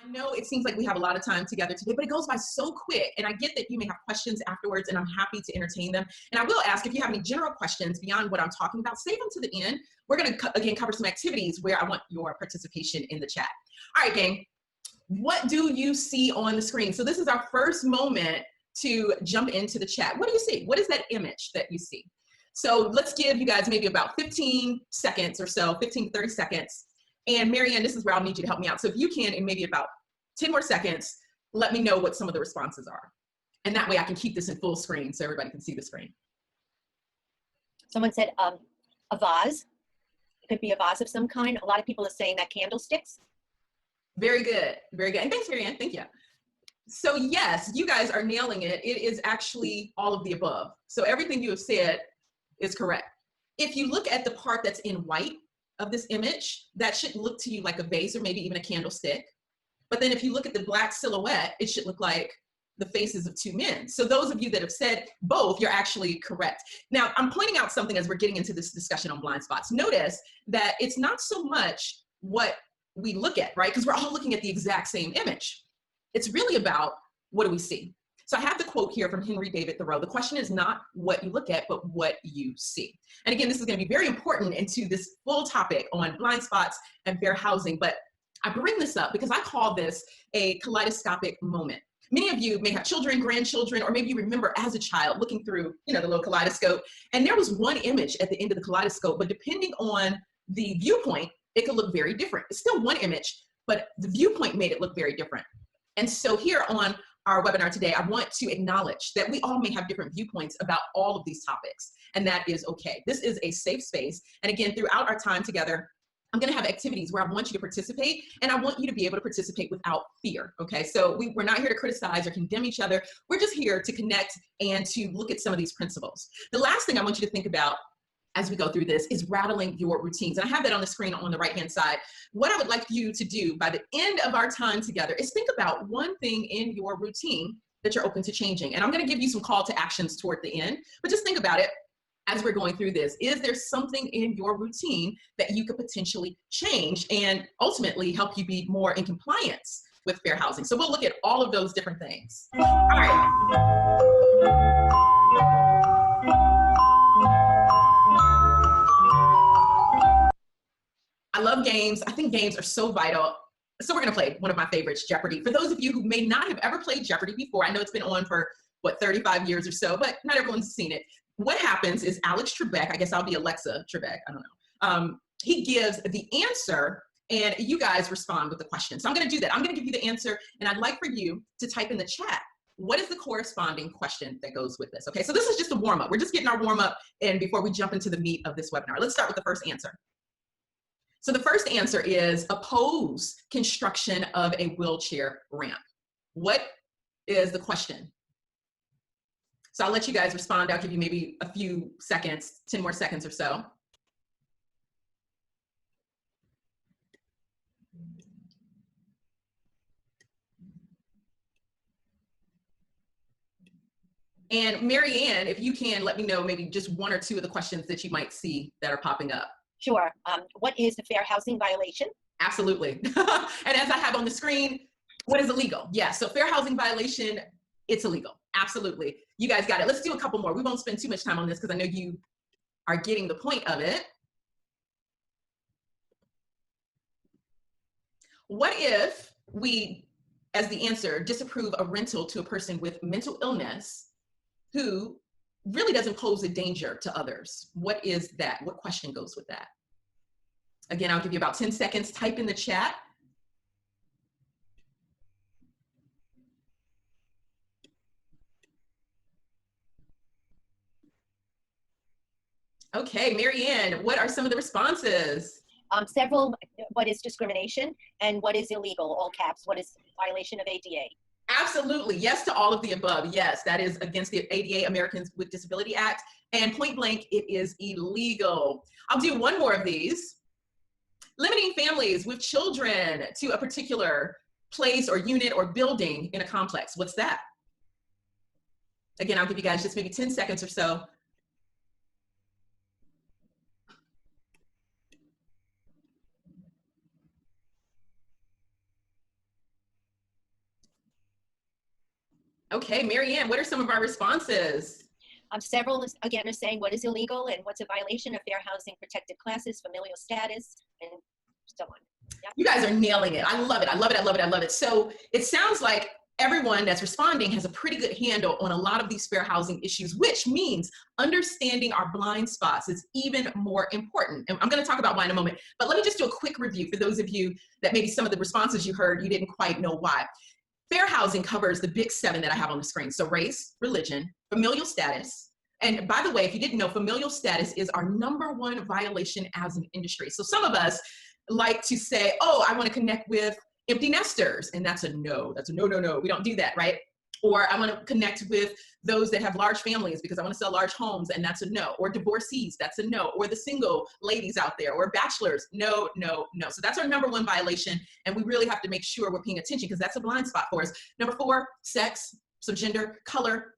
know it seems like we have a lot of time together today, but it goes by so quick. And I get that you may have questions afterwards, and I'm happy to entertain them. And I will ask if you have any general questions beyond what I'm talking about, save them to the end. We're going to, again, cover some activities where I want your participation in the chat. All right, gang, what do you see on the screen? So this is our first moment to jump into the chat. What do you see? What is that image that you see? So let's give you guys maybe about 15 seconds or so, 15 to 30 seconds. And Marianne, this is where I'll need you to help me out. So if you can, in maybe about 10 more seconds, let me know what some of the responses are. And that way I can keep this in full screen so everybody can see the screen. Someone said a vase. It could be a vase of some kind. A lot of people are saying that candlesticks. Very good, very good. And thanks, Marianne, thank you. So yes, you guys are nailing it. It is actually all of the above. So everything you have said is correct. If you look at the part that's in white of this image, that should look to you like a vase or maybe even a candlestick. But then if you look at the black silhouette, it should look like the faces of two men. So those of you that have said both, you're actually correct. Now, I'm pointing out something as we're getting into this discussion on blind spots. Notice that it's not so much what we look at, right? Because we're all looking at the exact same image. It's really about what do we see? So I have the quote here from Henry David Thoreau. The question is not what you look at, but what you see. And again, this is going to be very important into this full topic on blind spots and fair housing. But I bring this up because I call this a kaleidoscopic moment. Many of you may have children, grandchildren, or maybe you remember as a child looking through, the little kaleidoscope, and there was one image at the end of the kaleidoscope, but depending on the viewpoint, it could look very different. It's still one image, but the viewpoint made it look very different. And so here on our webinar today, I want to acknowledge that we all may have different viewpoints about all of these topics, and that is okay. This is a safe space. And again, throughout our time together, I'm going to have activities where I want you to participate, and I want you to be able to participate without fear, okay? So we're not here to criticize or condemn each other. We're just here to connect and to look at some of these principles. The last thing I want you to think about as we go through this is rattling your routines. And I have that on the screen on the right-hand side. What I would like you to do by the end of our time together is think about one thing in your routine that you're open to changing. And I'm going to give you some call to actions toward the end, but just think about it as we're going through this. Is there something in your routine that you could potentially change and ultimately help you be more in compliance with fair housing? So we'll look at all of those different things. All right. I love games. I think games are so vital. So we're going to play one of my favorites, Jeopardy. For those of you who may not have ever played Jeopardy before, I know it's been on for, 35 years or so, but not everyone's seen it. What happens is Alex Trebek, I guess I'll be Alexa Trebek, I don't know. He gives the answer and you guys respond with the question. So I'm going to do that. I'm going to give you the answer, and I'd like for you to type in the chat, what is the corresponding question that goes with this? Okay, so this is just a warm up. We're just getting our warm up and before we jump into the meat of this webinar. Let's start with the first answer. So the first answer is oppose construction of a wheelchair ramp. What is the question? So I'll let you guys respond. I'll give you maybe a few seconds, 10 more seconds or so. And Marianne, if you can, let me know maybe just one or two of the questions that you might see that are popping up. Sure. What is the fair housing violation? Absolutely. And as I have on the screen, what is illegal? Yeah, so fair housing violation, it's illegal. Absolutely. You guys got it. Let's do a couple more. We won't spend too much time on this because I know you are getting the point of it. What if we, as the answer, disapprove a rental to a person with mental illness who really doesn't pose a danger to others? What is that? What question goes with that? Again, I'll give you about 10 seconds. Type in the chat. Okay, Marianne, what are some of the responses? Several, what is discrimination and what is illegal, all caps, what is violation of ADA? Absolutely, yes to all of the above. Yes, that is against the ADA, Americans with Disability Act, and point blank, it is illegal. I'll do one more of these. Limiting families with children to a particular place or unit or building in a complex. What's that? Again, I'll give you guys just maybe 10 seconds or so. Okay, Mary Ann, what are some of our responses? Several, again, are saying what is illegal and what's a violation of fair housing protected classes, familial status, and so on. Yep. You guys are nailing it. I love it. I love it. I love it. I love it. So it sounds like everyone that's responding has a pretty good handle on a lot of these fair housing issues, which means understanding our blind spots is even more important. And I'm going to talk about why in a moment, but let me just do a quick review for those of you that maybe some of the responses you heard, you didn't quite know why. Fair housing covers the big 7 that I have on the screen. So race, religion, familial status. And by the way, if you didn't know, familial status is our #1 violation as an industry. So some of us like to say, oh, I want to connect with empty nesters. And that's a no. That's a no, no, no. We don't do that, right? Or I want to connect with those that have large families because I want to sell large homes, and that's a no. Or divorcees, that's a no. Or the single ladies out there, or bachelors, no, no, no. So that's our #1 violation, and we really have to make sure we're paying attention because that's a blind spot for us. #4, sex, so gender, color,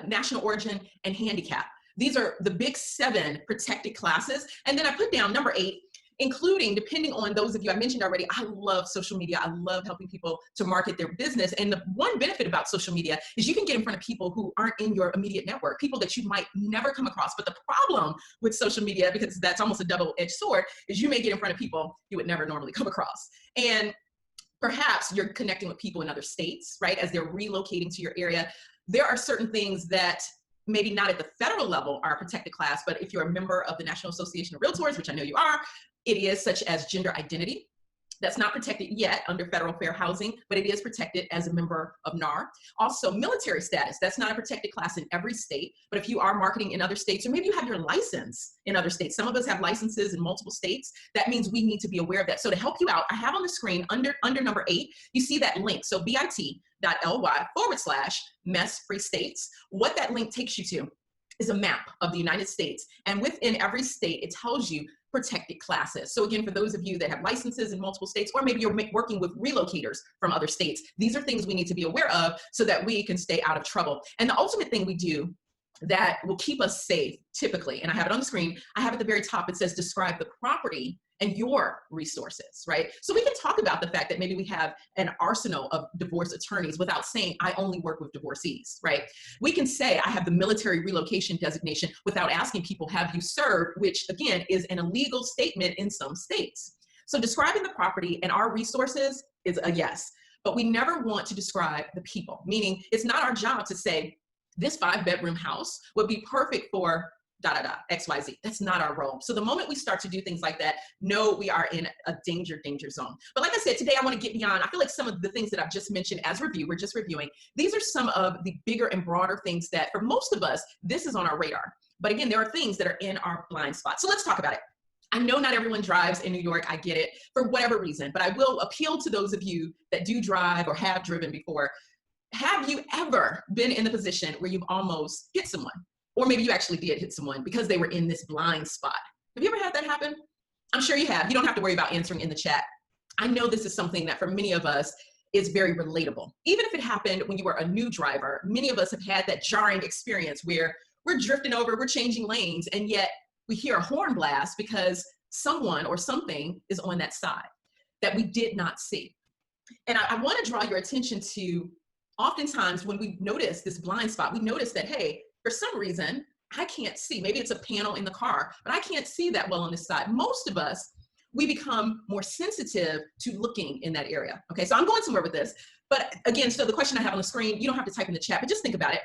national origin, and handicap. These are the big 7 protected classes. And then I put down #8, including, depending on those of you I mentioned already, I love social media. I love helping people to market their business. And the one benefit about social media is you can get in front of people who aren't in your immediate network, people that you might never come across. But the problem with social media, because that's almost a double-edged sword, is you may get in front of people you would never normally come across. And perhaps you're connecting with people in other states, right? As they're relocating to your area. There are certain things that maybe not at the federal level are a protected class, but if you're a member of the National Association of Realtors, which I know you are, it is, such as gender identity. That's not protected yet under federal fair housing, but it is protected as a member of NAR. Also, military status. That's not a protected class in every state, but if you are marketing in other states, or maybe you have your license in other states. Some of us have licenses in multiple states. That means we need to be aware of that. So to help you out, I have on the screen under #8, you see that link. So bit.ly/mess-free states. What that link takes you to is a map of the United States. And within every state, it tells you protected classes. So again, for those of you that have licenses in multiple states, or maybe you're working with relocators from other states, these are things we need to be aware of so that we can stay out of trouble. And the ultimate thing we do that will keep us safe, typically, and I have it on the screen, I have at the very top, it says describe the property and your resources, right? So we can talk about the fact that maybe we have an arsenal of divorce attorneys without saying, I only work with divorcees, right? We can say, I have the military relocation designation without asking people, have you served? Which again, is an illegal statement in some states. So describing the property and our resources is a yes, but we never want to describe the people, meaning it's not our job to say, this 5-bedroom house would be perfect for XYZ. That's not our role. So the moment we start to do things like that, no, we are in a danger zone. But like I said, today I want to get beyond, I feel like some of the things that I've just mentioned as review, we're just reviewing. These are some of the bigger and broader things that for most of us, this is on our radar. But again, there are things that are in our blind spot. So let's talk about it. I know not everyone drives in New York. I get it for whatever reason, but I will appeal to those of you that do drive or have driven before. Have you ever been in the position where you've almost hit someone? Or maybe you actually did hit someone because they were in this blind spot. Have you ever had that happen? I'm sure you have. You don't have to worry about answering in the chat. I know this is something that for many of us is very relatable. Even if it happened when you were a new driver, many of us have had that jarring experience where we're drifting over, we're changing lanes, and yet we hear a horn blast because someone or something is on that side that we did not see. And I want to draw your attention to oftentimes when we notice this blind spot, we notice that, hey, for some reason, I can't see. Maybe it's a panel in the car, but I can't see that well on this side. Most of us, we become more sensitive to looking in that area. Okay, so I'm going somewhere with this. But again, so the question I have on the screen, you don't have to type in the chat, but just think about it.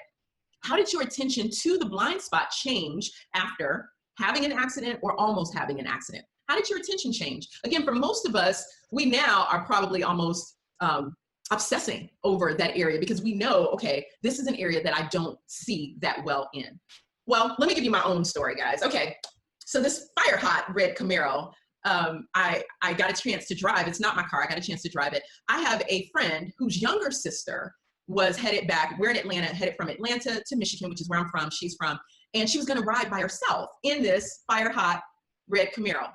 How did your attention to the blind spot change after having an accident or almost having an accident? How did your attention change? Again, for most of us, we now are probably almost obsessing over that area because we know, okay, this is an area that I don't see that well in. Well, let me give you my own story, guys. Okay, so this fire hot red Camaro, I got a chance to drive. It's not my car. I got a chance to drive it. I have a friend whose younger sister was headed back. We're in Atlanta, headed from Atlanta to Michigan, which is where I'm from. She's from. And she was going to ride by herself in this fire hot red Camaro.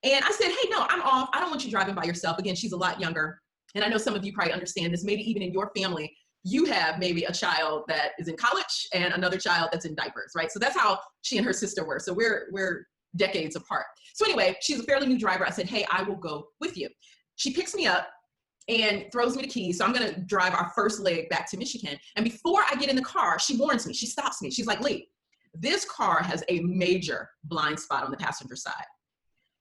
And I said, hey, no, I'm off. I don't want you driving by yourself. Again, she's a lot younger. And I know some of you probably understand this. Maybe even in your family, you have maybe a child that is in college and another child that's in diapers, right? So that's how she and her sister were. So we're decades apart. So anyway, she's a fairly new driver. I said, hey, I will go with you. She picks me up and throws me the keys. So I'm going to drive our first leg back to Michigan. And before I get in the car, she warns me. She stops me. She's like, Lee, this car has a major blind spot on the passenger side.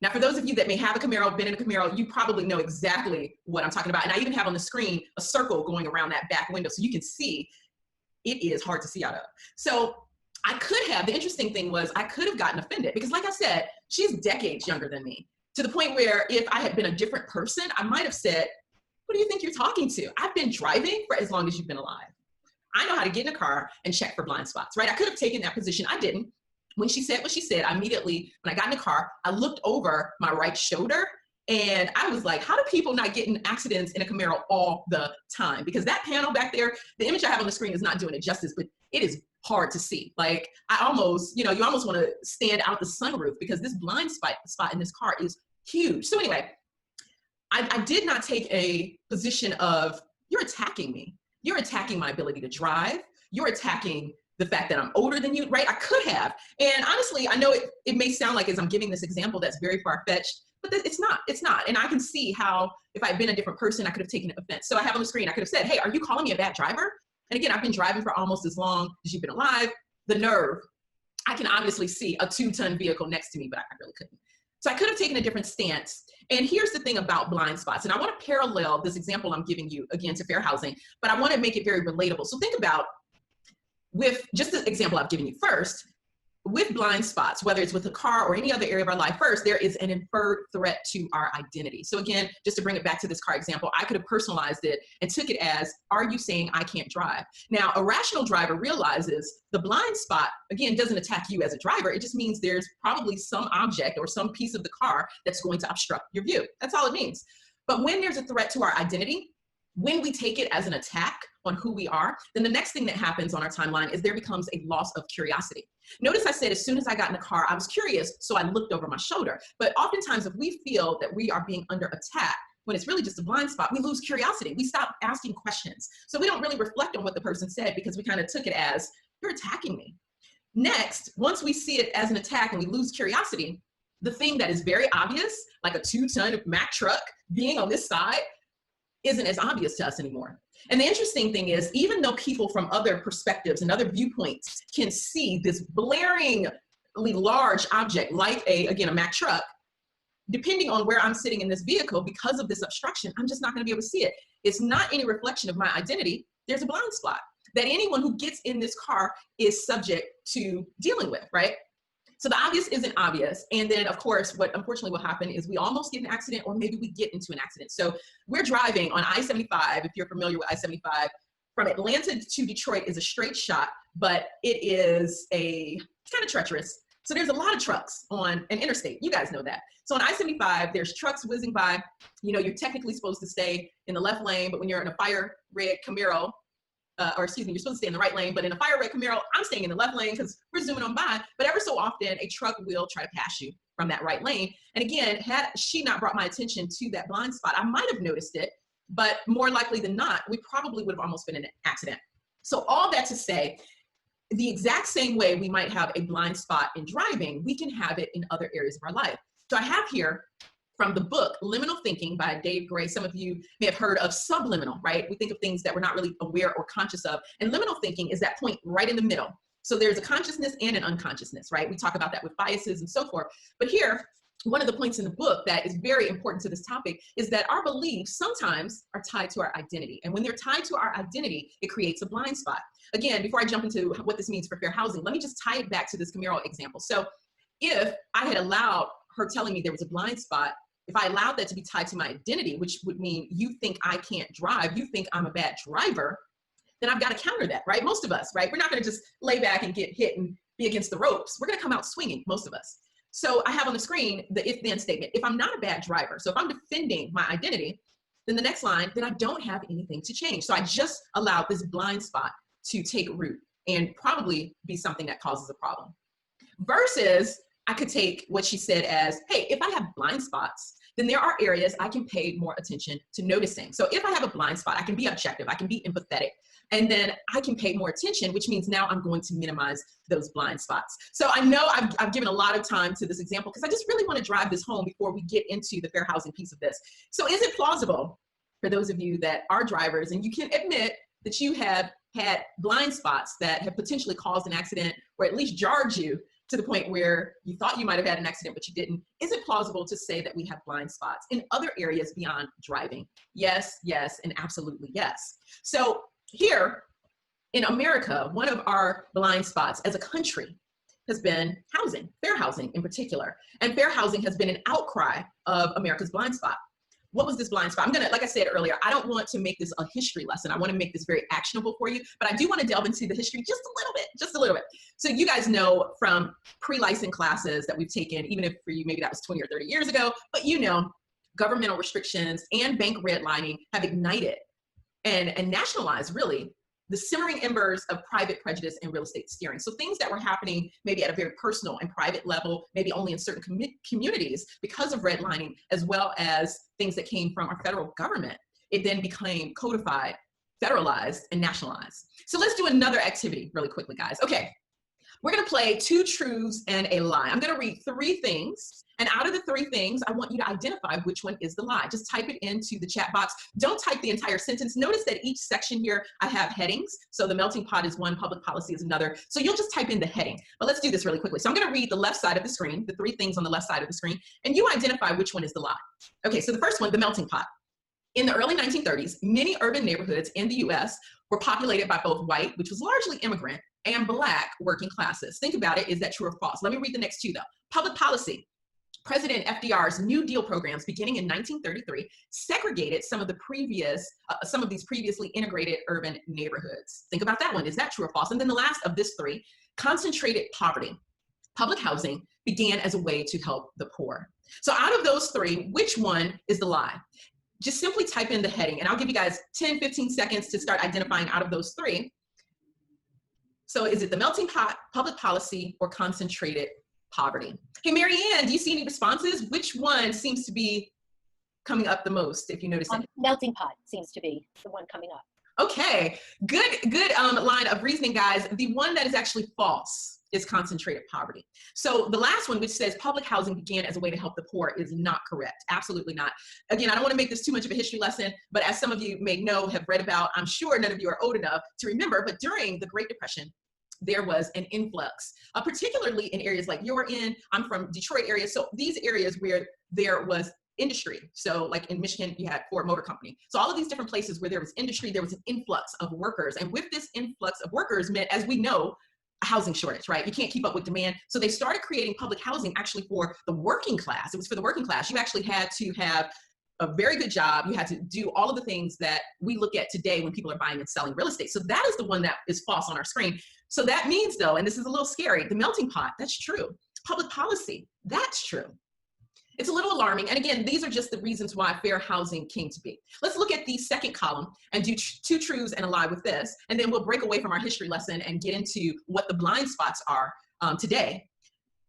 Now, for those of you that may have a Camaro, been in a Camaro, you probably know exactly what I'm talking about. And I even have on the screen a circle going around that back window so you can see it is hard to see out of. So I could have, the interesting thing was I could have gotten offended because like I said, she's decades younger than me, to the point where if I had been a different person, I might have said, what do you think you're talking to? I've been driving for as long as you've been alive. I know how to get in a car and check for blind spots, right? I could have taken that position. I didn't. When she said what she said, I immediately, when I got in the car, I looked over my right shoulder and I was like, how do people not get in accidents in a Camaro all the time? Because that panel back there, the image I have on the screen is not doing it justice, but it is hard to see. Like I almost, you almost want to stand out the sunroof because this blind spot in this car is huge. So anyway, I did not take a position of, you're attacking me. You're attacking my ability to drive. You're attacking the fact that I'm older than you, right? I could have. And honestly, I know it may sound like as I'm giving this example, that's very far-fetched, but it's not. And I can see how if I'd been a different person, I could have taken offense. So I have on the screen, I could have said, hey, are you calling me a bad driver? And again, I've been driving for almost as long as you've been alive. The nerve, I can obviously see a 2-ton vehicle next to me, but I really couldn't. So I could have taken a different stance. And here's the thing about blind spots. And I want to parallel this example I'm giving you again to fair housing, but I want to make it very relatable. So think about with just the example I've given you first, with blind spots, whether it's with a car or any other area of our life, first, there is an inferred threat to our identity. So again, just to bring it back to this car example, I could have personalized it and took it as, are you saying I can't drive? Now, a rational driver realizes the blind spot, again, doesn't attack you as a driver. It just means there's probably some object or some piece of the car that's going to obstruct your view. That's all it means. But when there's a threat to our identity, when we take it as an attack on who we are, then the next thing that happens on our timeline is there becomes a loss of curiosity. Notice I said as soon as I got in the car, I was curious, so I looked over my shoulder. But oftentimes if we feel that we are being under attack, when it's really just a blind spot, we lose curiosity. We stop asking questions. So we don't really reflect on what the person said because we kind of took it as, you're attacking me. Next, once we see it as an attack and we lose curiosity, the thing that is very obvious, like a 2-ton Mack truck being on this side, isn't as obvious to us anymore. And the interesting thing is, even though people from other perspectives and other viewpoints can see this blaringly large object like a Mack truck, depending on where I'm sitting in this vehicle, because of this obstruction, I'm just not gonna be able to see it. It's not any reflection of my identity. There's a blind spot that anyone who gets in this car is subject to dealing with, right? So the obvious isn't obvious. And then of course, what unfortunately will happen is we almost get in an accident, or maybe we get into an accident. So we're driving on I-75, if you're familiar with I-75, from Atlanta to Detroit is a straight shot, but it's kind of treacherous. So there's a lot of trucks on an interstate. You guys know that. So on I-75, there's trucks whizzing by. You're technically supposed to stay in the left lane, but when you're in a fire red Camaro, you're supposed to stay in the right lane, but in a fire red Camaro, I'm staying in the left lane because we're zooming on by. But ever so often, a truck will try to pass you from that right lane. And again, had she not brought my attention to that blind spot, I might have noticed it, but more likely than not, we probably would have almost been in an accident. So all that to say, the exact same way we might have a blind spot in driving, we can have it in other areas of our life. So I have here from the book, Liminal Thinking by Dave Gray. Some of you may have heard of subliminal, right? We think of things that we're not really aware or conscious of. And liminal thinking is that point right in the middle. So there's a consciousness and an unconsciousness, right? We talk about that with biases and so forth. But here, one of the points in the book that is very important to this topic is that our beliefs sometimes are tied to our identity. And when they're tied to our identity, it creates a blind spot. Again, before I jump into what this means for fair housing, let me just tie it back to this Camaro example. So if I had allowed her telling me there was a blind spot, if I allowed that to be tied to my identity, which would mean you think I can't drive, you think I'm a bad driver, then I've got to counter that, right? Most of us, right? We're not going to just lay back and get hit and be against the ropes. We're going to come out swinging, most of us. So I have on the screen the if-then statement. If I'm not a bad driver, so if I'm defending my identity, then the next line, then I don't have anything to change. So I just allowed this blind spot to take root and probably be something that causes a problem. Versus I could take what she said as, hey, if I have blind spots, then there are areas I can pay more attention to noticing. So if I have a blind spot, I can be objective, I can be empathetic, and then I can pay more attention, which means now I'm going to minimize those blind spots. So I know I've given a lot of time to this example because I just really want to drive this home before we get into the fair housing piece of this. So is it plausible for those of you that are drivers and you can admit that you have had blind spots that have potentially caused an accident or at least jarred you to the point where you thought you might have had an accident, but you didn't. Is it plausible to say that we have blind spots in other areas beyond driving? Yes, yes, and absolutely yes. So here in America, one of our blind spots as a country has been housing, fair housing in particular. And fair housing has been an outcry of America's blind spot. What was this blind spot? I'm gonna, like I said earlier, I don't want to make this a history lesson. I want to make this very actionable for you, but I do want to delve into the history just a little bit, just a little bit. So you guys know from pre-license classes that we've taken, even if for you, maybe that was 20 or 30 years ago, but you know, governmental restrictions and bank redlining have ignited and nationalized really the simmering embers of private prejudice and real estate steering. So things that were happening maybe at a very personal and private level, maybe only in certain communities because of redlining, as well as things that came from our federal government, it then became codified, federalized, and nationalized. So let's do another activity really quickly, guys. Okay, we're gonna play 2 truths and a lie. I'm gonna read 3 things, and out of the 3 things, I want you to identify which one is the lie. Just type it into the chat box. Don't type the entire sentence. Notice that each section here, I have headings. So the melting pot is one, public policy is another. So you'll just type in the heading. But let's do this really quickly. So I'm gonna read the left side of the screen, the 3 things on the left side of the screen, and you identify which one is the lie. Okay, so the first one, the melting pot. In the early 1930s, many urban neighborhoods in the US were populated by both white, which was largely immigrant, and Black working classes. Think about it, is that true or false? Let me read the next 2 though. Public policy. President FDR's New Deal programs beginning in 1933 segregated some of these previously integrated urban neighborhoods. Think about that one. Is that true or false? And then the last of this 3, concentrated poverty. Public housing began as a way to help the poor. So out of those 3, which one is the lie? Just simply type in the heading, and I'll give you guys 10, 15 seconds to start identifying out of those 3. So is it the melting pot, public policy, or concentrated poverty? Hey, Mary Ann, do you see any responses? Which one seems to be coming up the most, if you notice it? Melting pot seems to be the one coming up. Okay, good line of reasoning, guys. The one that is actually false is concentrated poverty. So the last one, which says public housing began as a way to help the poor, is not correct. Absolutely not. Again, I don't want to make this too much of a history lesson, but as some of you may know, have read about, I'm sure none of you are old enough to remember, but during the Great Depression, there was an influx, particularly in areas like you're in. I'm from Detroit area. So these areas where there was industry. So like in Michigan, you had Ford Motor Company. So all of these different places where there was industry, there was an influx of workers. And with this influx of workers meant, as we know, a housing shortage, right? You can't keep up with demand. So they started creating public housing actually for the working class. It was for the working class. You actually had to have a very good job. You had to do all of the things that we look at today when people are buying and selling real estate. So that is the one that is false on our screen. So that means though, and this is a little scary, the melting pot, that's true. Public policy, that's true. It's a little alarming. And again, these are just the reasons why fair housing came to be. Let's look at the second column and do 2 truths and a lie with this. And then we'll break away from our history lesson and get into what the blind spots are today.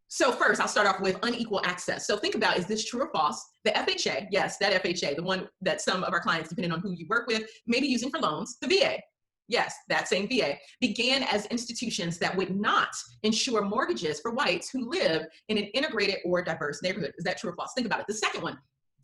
So first, I'll start off with unequal access. So think about, is this true or false? The FHA, yes, that FHA, the one that some of our clients, depending on who you work with, may be using for loans, the VA. Yes, that same VA began as institutions that would not insure mortgages for whites who live in an integrated or diverse neighborhood. Is that true or false? Think about it. The second one,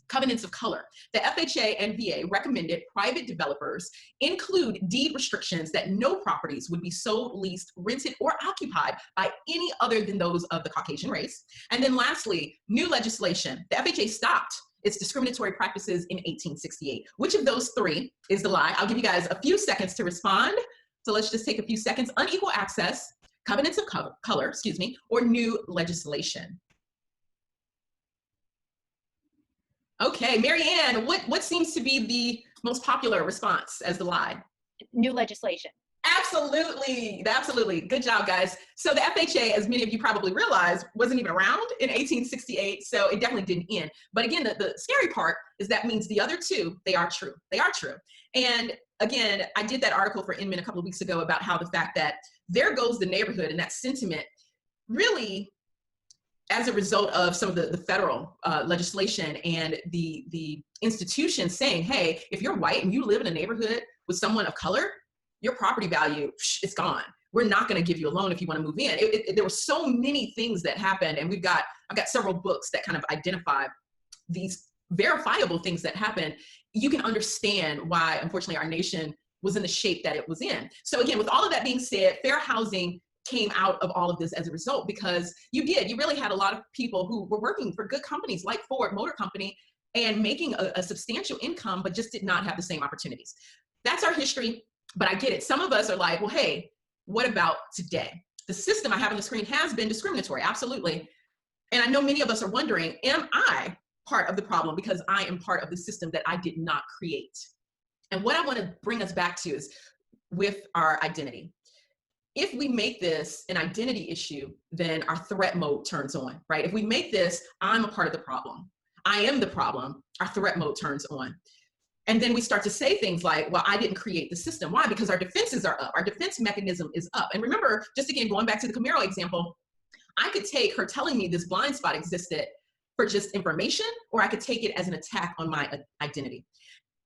covenants of color. The FHA and VA recommended private developers include deed restrictions that no properties would be sold, leased, rented, or occupied by any other than those of the Caucasian race. And then lastly, new legislation. The FHA stopped its discriminatory practices in 1868. Which of those 3 is the lie? I'll give you guys a few seconds to respond. So let's just take a few seconds. Unequal access, covenants of color, or new legislation. Okay, Mary Ann, what seems to be the most popular response as the lie? New legislation. Absolutely, absolutely. Good job, guys. So the FHA, as many of you probably realize, wasn't even around in 1868, so it definitely didn't end. But again, the scary part is that means the other 2, they are true. They are true. And again, I did that article for Inman a couple of weeks ago about how the fact that there goes the neighborhood and that sentiment really, as a result of some of the federal legislation and the institutions saying, hey, if you're white and you live in a neighborhood with someone of color, your property value is gone. We're not going to give you a loan if you want to move in. There were so many things that happened, and I've got several books that kind of identify these verifiable things that happened you can understand why, unfortunately, our nation was in the shape that it was in. So again, with all of that being said, fair housing came out of all of this as a result, because you really had a lot of people who were working for good companies like Ford Motor Company and making a substantial income, but just did not have the same opportunities. That's our history, but I get it. Some of us are like, well, hey, what about today? The system I have on the screen has been discriminatory, absolutely. And I know many of us are wondering, am I part of the problem because I am part of the system that I did not create? And what I want to bring us back to is with our identity. If we make this an identity issue, then our threat mode turns on, right? If we make this, I'm a part of the problem, I am the problem, our threat mode turns on. And then we start to say things like, well, I didn't create the system. Why? Because our defenses are up. Our defense mechanism is up. And remember, just again, going back to the Camaro example, I could take her telling me this blind spot existed for just information, or I could take it as an attack on my identity.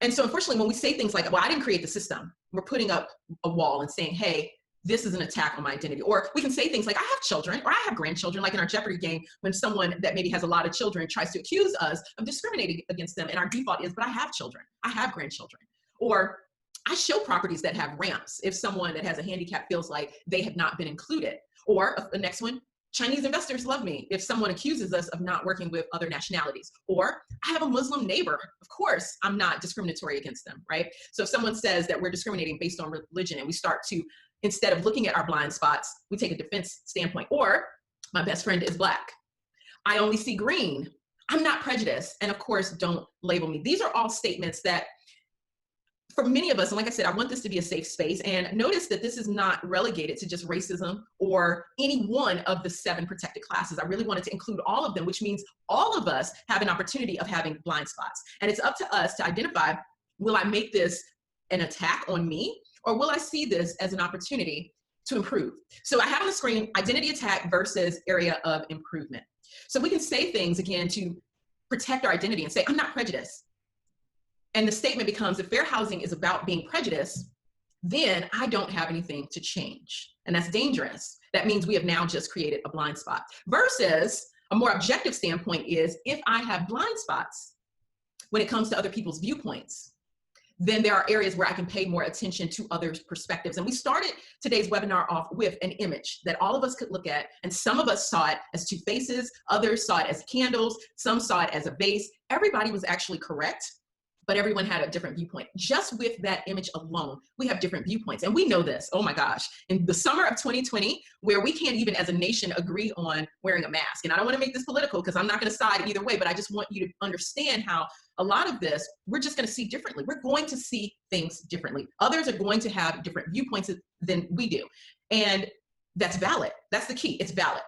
And so unfortunately, when we say things like, well, I didn't create the system, we're putting up a wall and saying, hey, this is an attack on my identity. Or we can say things like, I have children, or I have grandchildren, like in our Jeopardy game, when someone that maybe has a lot of children tries to accuse us of discriminating against them. And our default is, but I have children, I have grandchildren. Or I show properties that have ramps if someone that has a handicap feels like they have not been included. Or the next one, Chinese investors love me if someone accuses us of not working with other nationalities. Or I have a Muslim neighbor. Of course, I'm not discriminatory against them, right? So if someone says that we're discriminating based on religion, and we start to, instead of looking at our blind spots, we take a defense standpoint. Or my best friend is Black, I only see green, I'm not prejudiced, and of course, don't label me. These are all statements that for many of us, and like I said, I want this to be a safe space, and notice that this is not relegated to just racism or any one of the 7 protected classes. I really wanted to include all of them, which means all of us have an opportunity of having blind spots. And it's up to us to identify, will I make this an attack on me, or will I see this as an opportunity to improve? So I have on the screen identity attack versus area of improvement. So we can say things again to protect our identity and say, I'm not prejudiced. And the statement becomes, if fair housing is about being prejudiced, then I don't have anything to change. And that's dangerous. That means we have now just created a blind spot. Versus a more objective standpoint is, if I have blind spots when it comes to other people's viewpoints, then there are areas where I can pay more attention to others' perspectives. And we started today's webinar off with an image that all of us could look at. And some of us saw it as 2 faces, others saw it as candles, some saw it as a vase. Everybody was actually correct, but everyone had a different viewpoint. Just with that image alone, we have different viewpoints. And we know this, oh my gosh, in the summer of 2020, where we can't even as a nation agree on wearing a mask. And I don't want to make this political because I'm not going to side either way, but I just want you to understand how a lot of this, we're just going to see differently. We're going to see things differently. Others are going to have different viewpoints than we do. And that's valid. That's the key. It's valid.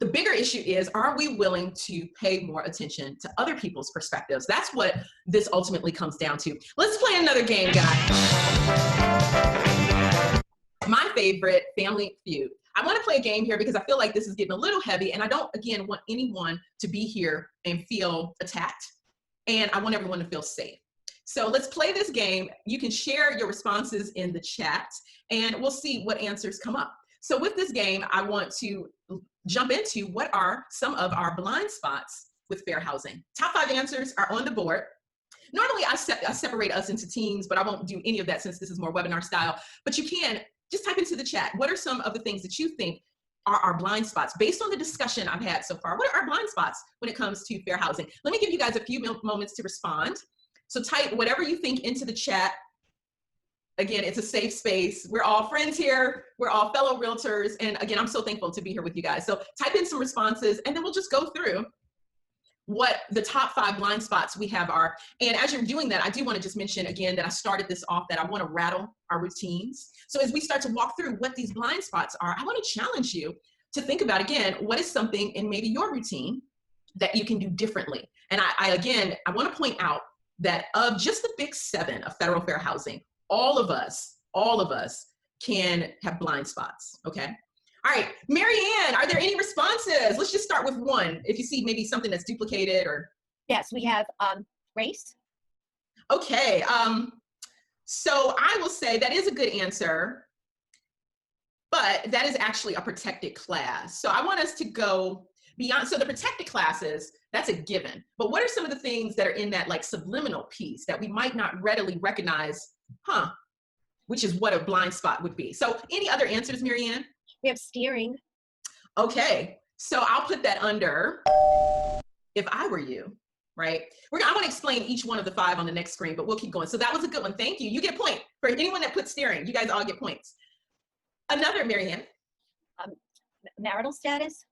The bigger issue is, are we willing to pay more attention to other people's perspectives? That's what this ultimately comes down to. Let's play another game, guys. My favorite, Family Feud. I want to play a game here because I feel like this is getting a little heavy, and I don't, again, want anyone to be here and feel attacked, and I want everyone to feel safe. So let's play this game. You can share your responses in the chat, and we'll see what answers come up. So with this game, I want to jump into what are some of our blind spots with fair housing. Top 5 answers are on the board. Normally I separate us into teams, but I won't do any of that since this is more webinar style. But you can just type into the chat, what are some of the things that you think are our blind spots? Based on the discussion I've had so far, what are our blind spots when it comes to fair housing? Let me give you guys a few moments to respond. So type whatever you think into the chat. Again, it's a safe space. We're all friends here. We're all fellow realtors. And again, I'm so thankful to be here with you guys. So type in some responses, and then we'll just go through what the top 5 blind spots we have are. And as you're doing that, I do want to just mention again that I started this off that I want to rattle our routines. So as we start to walk through what these blind spots are, I want to challenge you to think about, again, what is something in maybe your routine that you can do differently? And I want to point out that of just the big 7 of federal fair housing, all of us can have blind spots, okay? All right, Marianne, are there any responses? Let's just start with one. If you see maybe something that's duplicated or. Yes, we have race. Okay, so I will say that is a good answer, but that is actually a protected class. So I want us to go, beyond, so the protected classes, that's a given. But what are some of the things that are in that like subliminal piece that we might not readily recognize, which is what a blind spot would be. So any other answers, Marianne? We have steering. Okay, so I'll put that under if I were you, right? I want to explain each one of the 5 on the next screen, but we'll keep going. So that was a good one. Thank you. You get a point. For anyone that put steering, you guys all get points. Another, Marianne. Marital status.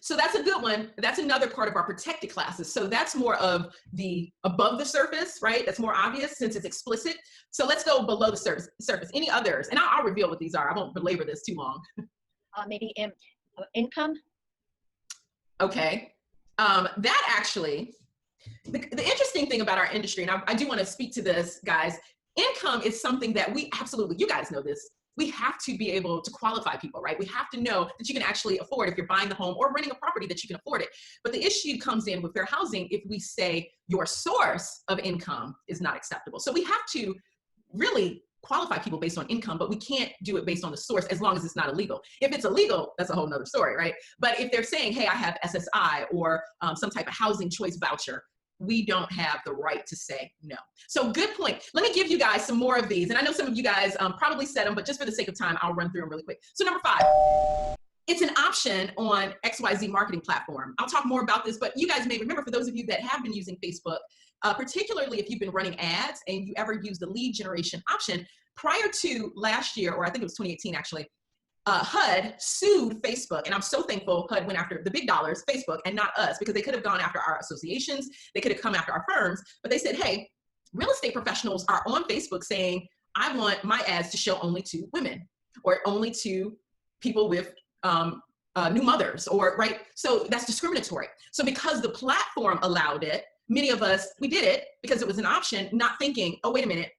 So that's a good one. That's another part of our protected classes. So that's more of the above the surface, right? That's more obvious since it's explicit. So let's go below the surface. Any others? And I'll reveal what these are. I won't belabor this too long. Maybe income. Okay. That actually, the interesting thing about our industry, and I do want to speak to this, guys, income is something that we absolutely, you guys know this, we have to be able to qualify people, right? We have to know that you can actually afford if you're buying the home or renting a property that you can afford it. But the issue comes in with fair housing if we say your source of income is not acceptable. So we have to really qualify people based on income, but we can't do it based on the source as long as it's not illegal. If it's illegal, that's a whole nother story, right? But if they're saying, hey, I have SSI or some type of housing choice voucher, we don't have the right to say no. So good point. Let me give you guys some more of these. And I know some of you guys probably said them, but just for the sake of time, I'll run through them really quick. So number 5, it's an option on XYZ marketing platform. I'll talk more about this, but you guys may remember, for those of you that have been using Facebook, particularly if you've been running ads and you ever use the lead generation option, prior to last year, or I think it was 2018 actually, HUD sued Facebook, and I'm so thankful HUD went after the big dollars, Facebook, and not us, because they could have gone after our associations, they could have come after our firms, but they said, hey, real estate professionals are on Facebook saying, I want my ads to show only to women, or only to people with new mothers, or right? So that's discriminatory. So because the platform allowed it, many of us, we did it because it was an option, not thinking, oh, wait a minute,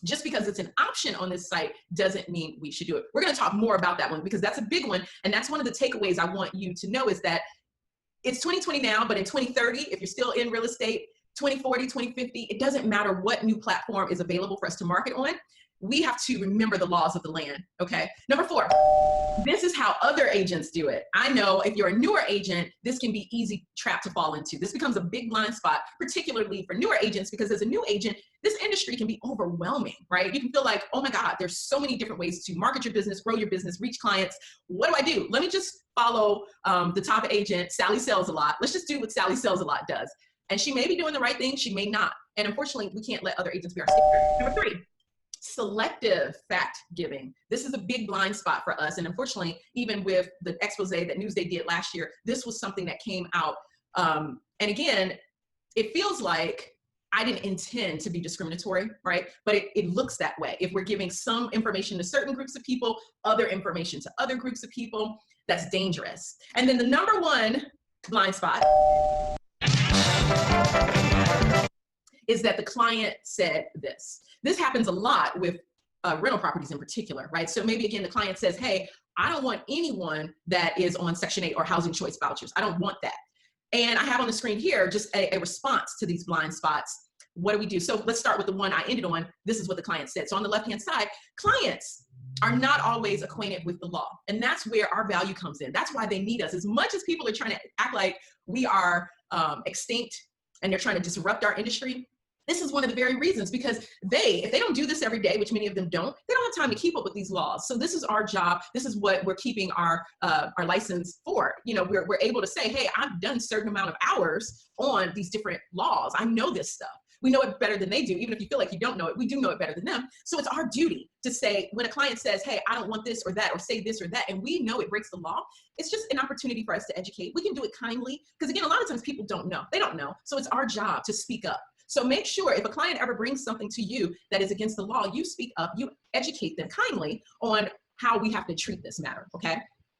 just because it's an option on this site doesn't mean we should do it. We're going to talk more about that one because that's a big one. And that's one of the takeaways I want you to know is that it's 2020 now, but in 2030, if you're still in real estate, 2040, 2050, it doesn't matter what new platform is available for us to market on. We have to remember the laws of the land, okay? Number 4, this is how other agents do it. I know if you're a newer agent, this can be easy trap to fall into. This becomes a big blind spot, particularly for newer agents, because as a new agent, this industry can be overwhelming, right? You can feel like, oh my God, there's so many different ways to market your business, grow your business, reach clients. What do I do? Let me just follow the top agent, Sally Sells a Lot. Let's just do what Sally Sells a Lot does. And she may be doing the right thing, she may not. And unfortunately, we can't let other agents be our savior. Number 3. Selective fact giving. This is a big blind spot for us. And unfortunately, even with the expose that Newsday did last year, this was something that came out. And again, it feels like I didn't intend to be discriminatory, right? But it looks that way. If we're giving some information to certain groups of people, other information to other groups of people, that's dangerous. And then the number 1 blind spot is that the client said this. This happens a lot with rental properties in particular, right? So maybe again, the client says, hey, I don't want anyone that is on Section 8 or housing choice vouchers. I don't want that. And I have on the screen here just a response to these blind spots. What do we do? So let's start with the one I ended on. This is what the client said. So on the left-hand side, clients are not always acquainted with the law. And that's where our value comes in. That's why they need us. As much as people are trying to act like we are extinct and they're trying to disrupt our industry, this is one of the very reasons, because if they don't do this every day, which many of them don't, they don't have time to keep up with these laws. So this is our job. This is what we're keeping our license for. You know, we're able to say, hey, I've done a certain amount of hours on these different laws. I know this stuff. We know it better than they do. Even if you feel like you don't know it, we do know it better than them. So it's our duty to say, when a client says, hey, I don't want this or that, or say this or that, and we know it breaks the law, it's just an opportunity for us to educate. We can do it kindly, because again, a lot of times people don't know. They don't know. So it's our job to speak up. So make sure if a client ever brings something to you that is against the law, you speak up, you educate them kindly on how we have to treat this matter, okay?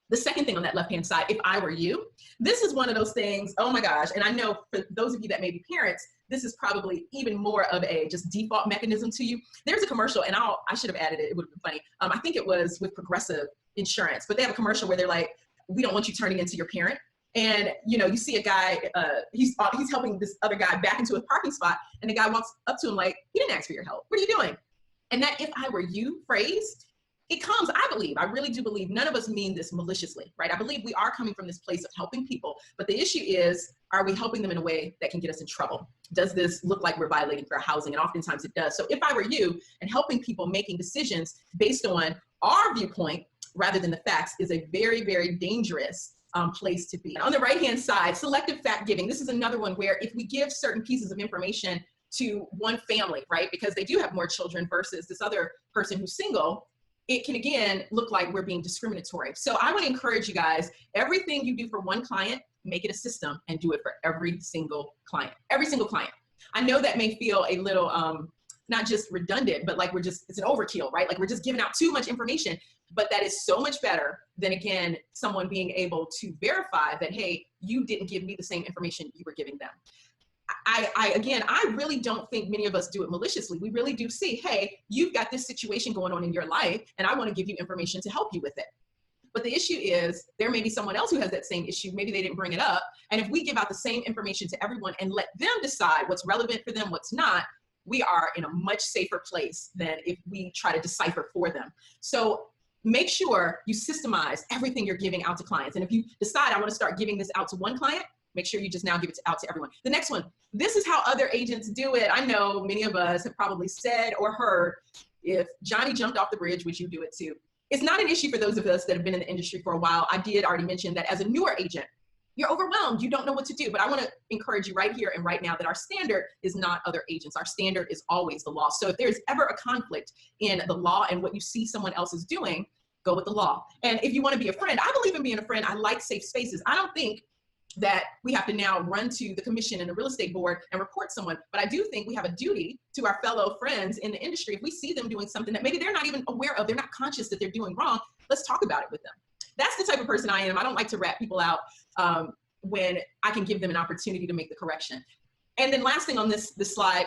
The second thing on that left-hand side, if I were you, this is one of those things, oh my gosh, and I know for those of you that may be parents, this is probably even more of a just default mechanism to you. There's a commercial, and I should have added it, it would have been funny. I think it was with Progressive Insurance, but they have a commercial where they're like, we don't want you turning into your parent. And you know, you see a guy, he's helping this other guy back into a parking spot, and the guy walks up to him like, he didn't ask for your help. What are you doing? And that "if I were you" phrase it comes, I really do believe, none of us mean this maliciously, right? I believe we are coming from this place of helping people, but the issue is, are we helping them in a way that can get us in trouble? Does this look like we're violating fair housing? And oftentimes it does. So if I were you, and helping people making decisions based on our viewpoint rather than the facts is a very, very dangerous place to be. On the right-hand side, selective fact giving. This is another one where if we give certain pieces of information to one family, right, because they do have more children versus this other person who's single, it can again look like we're being discriminatory. So I want to encourage you guys, everything you do for one client, make it a system and do it for every single client. Every single client. I know that may feel a little not just redundant, but like it's an overkill, right? Like we're just giving out too much information, but that is so much better than, again, someone being able to verify that, hey, you didn't give me the same information you were giving them. I really don't think many of us do it maliciously. We really do see, hey, you've got this situation going on in your life, and I want to give you information to help you with it. But the issue is there may be someone else who has that same issue. Maybe they didn't bring it up. And if we give out the same information to everyone and let them decide what's relevant for them, what's not, we are in a much safer place than if we try to decipher for them. So make sure you systemize everything you're giving out to clients. And if you decide I want to start giving this out to one client, make sure you just now give it out to everyone. The next one, this is how other agents do it. I know many of us have probably said or heard, if Johnny jumped off the bridge, would you do it too? It's not an issue for those of us that have been in the industry for a while. I did already mention that as a newer agent, you're overwhelmed, you don't know what to do. But I want to encourage you right here and right now that our standard is not other agents. Our standard is always the law. So if there's ever a conflict in the law and what you see someone else is doing, go with the law. And if you want to be a friend, I believe in being a friend. I like safe spaces. I don't think that we have to now run to the commission and the real estate board and report someone. But I do think we have a duty to our fellow friends in the industry. If we see them doing something that maybe they're not even aware of, they're not conscious that they're doing wrong, let's talk about it with them. That's the type of person I am. I don't like to rat people out when I can give them an opportunity to make the correction. And then last thing on this slide,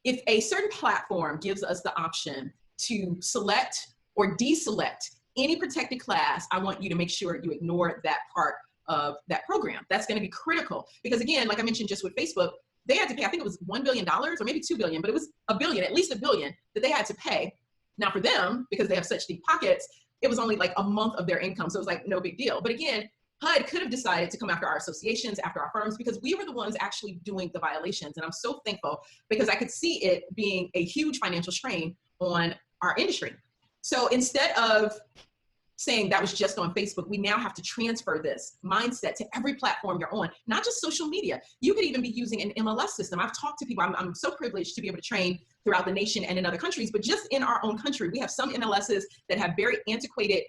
if a certain platform gives us the option to select or deselect any protected class, I want you to make sure you ignore that part of that program. That's going to be critical because, again, like I mentioned just with Facebook, they had to pay, I think it was $1 billion or maybe $2 billion, but it was $1 billion, at least $1 billion that they had to pay. Now for them, because they have such deep pockets, it was only like a month of their income. So it was like no big deal. But again, HUD could have decided to come after our associations, after our firms, because we were the ones actually doing the violations. And I'm so thankful because I could see it being a huge financial strain on our industry. So instead of saying that was just on Facebook, we now have to transfer this mindset to every platform you're on, not just social media. You could even be using an MLS system. I've talked to people, I'm so privileged to be able to train throughout the nation and in other countries, but just in our own country, we have some MLSs that have very antiquated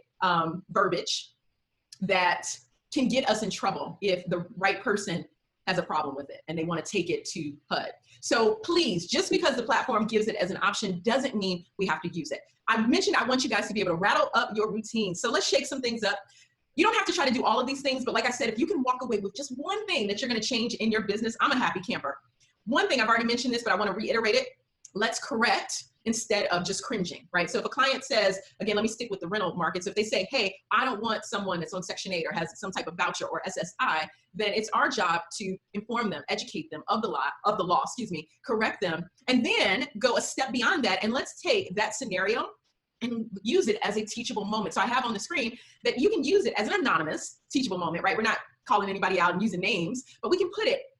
verbiage that can get us in trouble if the right person has a problem with it and they want to take it to HUD. So please, just because the platform gives it as an option doesn't mean we have to use it. I mentioned I want you guys to be able to rattle up your routines. So let's shake some things up. You don't have to try to do all of these things, but like I said, if you can walk away with just one thing that you're going to change in your business, I'm a happy camper. One thing, I've already mentioned this, but I want to reiterate it. Let's correct instead of just cringing, right? So if a client says, again, let me stick with the rental market. So if they say, hey, I don't want someone that's on Section 8 or has some type of voucher or SSI, then it's our job to inform them, educate them of the law, correct them, and then go a step beyond that. And let's take that scenario and use it as a teachable moment. So I have on the screen that you can use it as an anonymous teachable moment, right? We're not calling anybody out and using names, but we can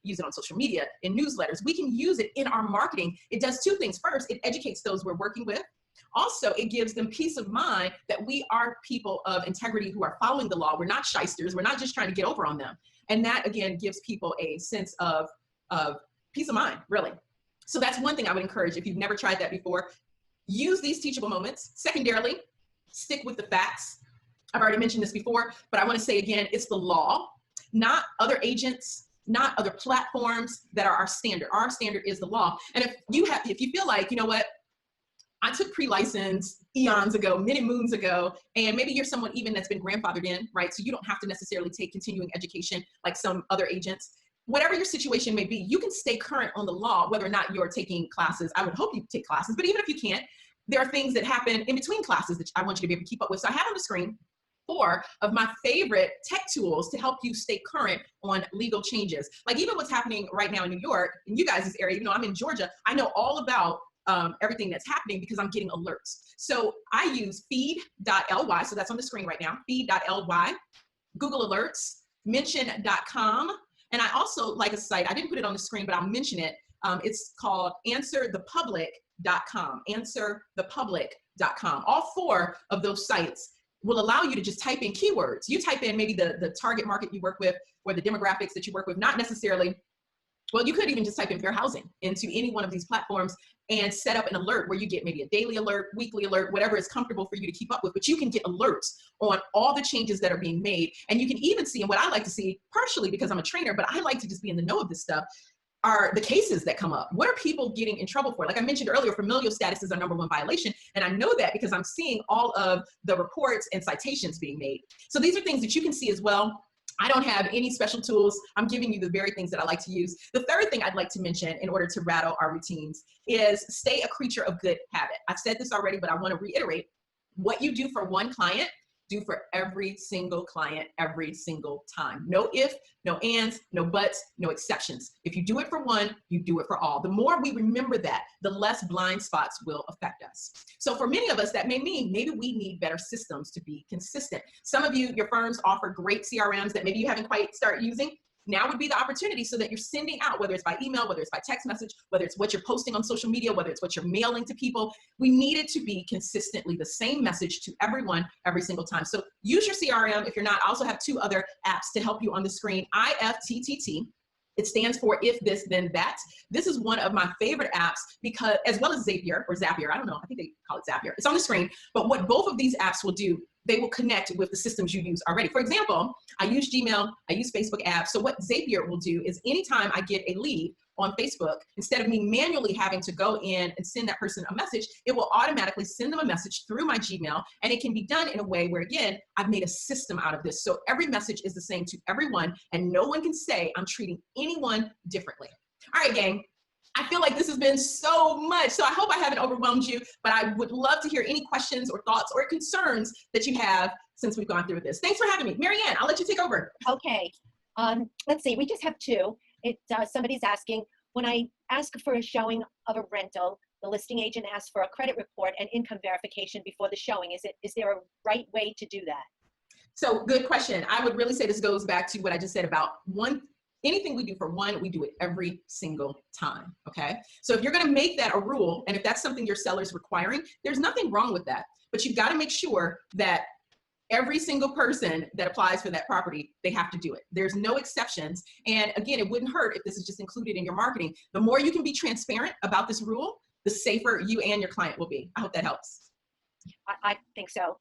use it on social media, in newsletters. We can use it in our marketing. It does two things. First, it educates those we're working with. Also, it gives them peace of mind that we are people of integrity who are following the law. We're not shysters. We're not just trying to get over on them. And that, again, gives people a sense of peace of mind, really. So that's one thing I would encourage. If you've never tried that before, use these teachable moments. Secondarily, stick with the facts. I've already mentioned this before, but I want to say again, it's the law, not other agents, not other platforms that are our standard. Our standard is the law. And if you feel like, you know what, I took pre-license eons ago, many moons ago, and maybe you're someone even that's been grandfathered in, right? So you don't have to necessarily take continuing education like some other agents. Whatever your situation may be, you can stay current on the law, whether or not you're taking classes. I would hope you take classes, but even if you can't, there are things that happen in between classes that I want you to be able to keep up with. So I have on the screen 4 of my favorite tech tools to help you stay current on legal changes. Like even what's happening right now in New York, in you guys' area, even though I'm in Georgia, I know all about everything that's happening because I'm getting alerts. So I use feed.ly. So that's on the screen right now, feed.ly, Google Alerts, mention.com. And I also like a site, I didn't put it on the screen, but I'll mention it. It's called answerthepublic.com, answerthepublic.com. All four of those sites will allow you to just type in keywords. You type in maybe the target market you work with or the demographics that you work with, not necessarily, well, you could even just type in fair housing into any one of these platforms and set up an alert where you get maybe a daily alert, weekly alert, whatever is comfortable for you to keep up with, but you can get alerts on all the changes that are being made. And you can even see, and what I like to see, partially because I'm a trainer, but I like to just be in the know of this stuff, are the cases that come up. What are people getting in trouble for? Like I mentioned earlier, familial status is our #1 violation. And I know that because I'm seeing all of the reports and citations being made. So these are things that you can see as well. I don't have any special tools. I'm giving you the very things that I like to use. The third thing I'd like to mention in order to rattle our routines is stay a creature of good habit. I've said this already, but I want to reiterate. What you do for one client, do for every single client, every single time. No if, no ands, no buts, no exceptions. If you do it for one, you do it for all. The more we remember that, the less blind spots will affect us. So for many of us, that may mean maybe we need better systems to be consistent. Some of you, your firms offer great CRMs that maybe you haven't quite started using. Now would be the opportunity so that you're sending out, whether it's by email, whether it's by text message, whether it's what you're posting on social media, whether it's what you're mailing to people. We need it to be consistently the same message to everyone every single time. So use your CRM. If you're not, I also have two other apps to help you on the screen. IFTTT. It stands for if this, then that. This is one of my favorite apps because, as well as Zapier or Zapier, I don't know, I think they call it Zapier. It's on the screen, but what both of these apps will do, they will connect with the systems you use already. For example, I use Gmail, I use Facebook apps. So what Zapier will do is anytime I get a lead on Facebook, instead of me manually having to go in and send that person a message, it will automatically send them a message through my Gmail. And it can be done in a way where, again, I've made a system out of this. So every message is the same to everyone, and no one can say I'm treating anyone differently. All right, gang. I feel like this has been so much. So I hope I haven't overwhelmed you, but I would love to hear any questions or thoughts or concerns that you have since we've gone through this. Thanks for having me. Marianne, I'll let you take over. Okay. Let's see. We just have two. Somebody's asking, when I ask for a showing of a rental, the listing agent asks for a credit report and income verification before the showing. Is there a right way to do that? So good question. I would really say this goes back to what I just said about anything we do for one, we do it every single time, okay? So if you're gonna make that a rule, and if that's something your seller's requiring, there's nothing wrong with that. But you've gotta make sure that every single person that applies for that property, they have to do it. There's no exceptions. And again, it wouldn't hurt if this is just included in your marketing. The more you can be transparent about this rule, the safer you and your client will be. I hope that helps. I think so.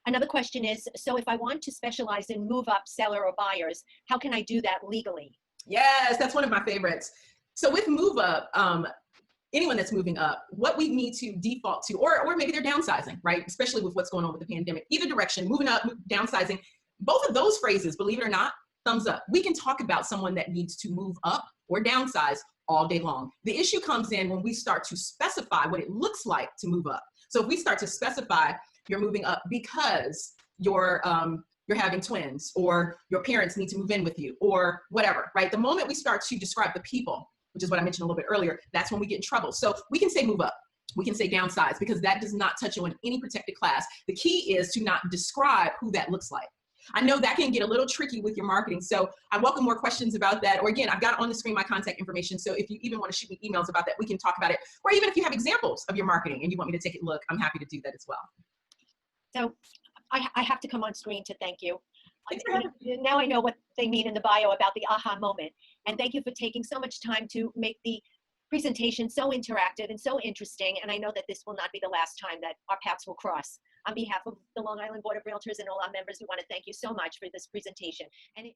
Another question is, so if I want to specialize in move up seller or buyers, how can I do that legally? Yes, that's one of my favorites. So with move up, anyone that's moving up, what we need to default to, or maybe they're downsizing, right? Especially with what's going on with the pandemic, either direction, moving up, downsizing, both of those phrases, believe it or not, thumbs up. We can talk about someone that needs to move up or downsize all day long. The issue comes in when we start to specify what it looks like to move up. So if we start to specify you're moving up because you're having twins, or your parents need to move in with you, or whatever, right? The moment we start to describe the people, which is what I mentioned a little bit earlier, that's when we get in trouble. So we can say move up, we can say downsize, because that does not touch you in any protected class. The key is to not describe who that looks like. I know that can get a little tricky with your marketing, so I welcome more questions about that. Or again, I've got on the screen my contact information, so if you even want to shoot me emails about that, we can talk about it. Or even if you have examples of your marketing and you want me to take a look, I'm happy to do that as well. So I have to come on screen to thank you. Now I know what they mean in the bio about the aha moment. And thank you for taking so much time to make the presentation so interactive and so interesting. And I know that this will not be the last time that our paths will cross. On behalf of the Long Island Board of Realtors and all our members, we want to thank you so much for this presentation. And